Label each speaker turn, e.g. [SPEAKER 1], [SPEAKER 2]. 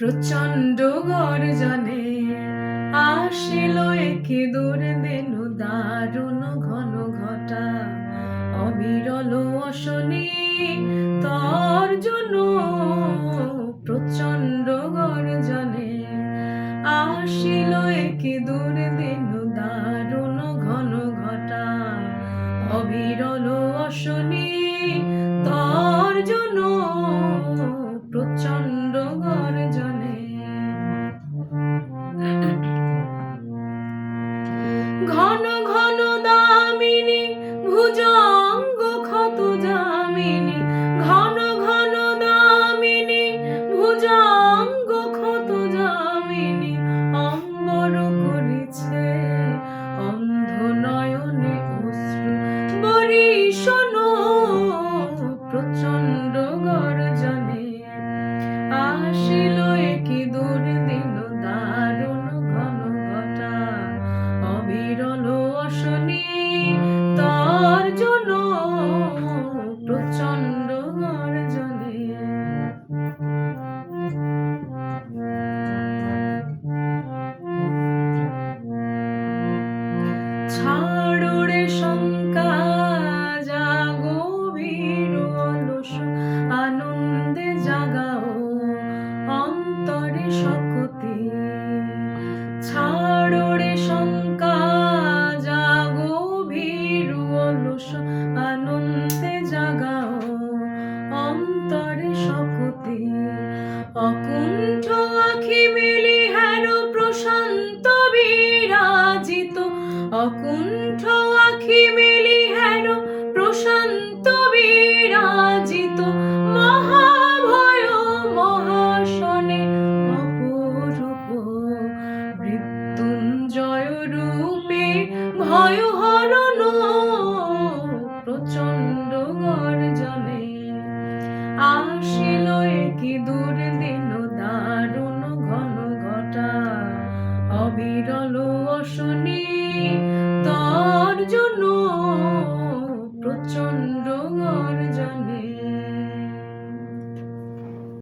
[SPEAKER 1] প্রচণ্ড গর্জনে আসিল একে দুর্দিনু দারুণ ঘন ঘটা, অবিরল অশনি তর্জন। প্রচণ্ড গর্জনে আসিল একে দুর্দিনু দারুণ ঘন ঘটা, অবিরল অশনি তর্জন। প্রচণ্ড গর্জনে ঘন ঘন দামিনী ভুজঙ্গ ক্ষত যামিনী, ঘন ঘন দামিনী ভুজঙ্গ ক্ষত যামিনী, অম্বর করেছে অন্ধ নয়নে অশ্রু বরিশন। প্রচণ্ড গর্জনে আসিল একে দুর্দিনু দারুণ ঘন ঘটা, অবিরল অশনি তর্জন। প্রচণ্ড গর্জনে ছাড়ো রে শঙ্কা জাগো বীর অলস, আনন্দে জাগাও অন্তরে শক্তি। ছাড়ো রে শঙ্কা জাগো ভীর অলস, আনন্দে জাগাও অন্তরে শক্তি। অকুণ্ঠ আখি মেলি হেরো প্রশান্ত বিরাজিত, অকুণ্ঠ আখি মেলি হেরো প্রশান্ত বিরাজিত, মহাভয় মহাশনে অপরূপ মৃত্যুঞ্জয় রূপে ভয় হরণ। প্রচণ্ড গর্জনে আসিল একে দুর্দিনু দারুণ ঘন ঘটা, অবিরল অশনি তর্জন।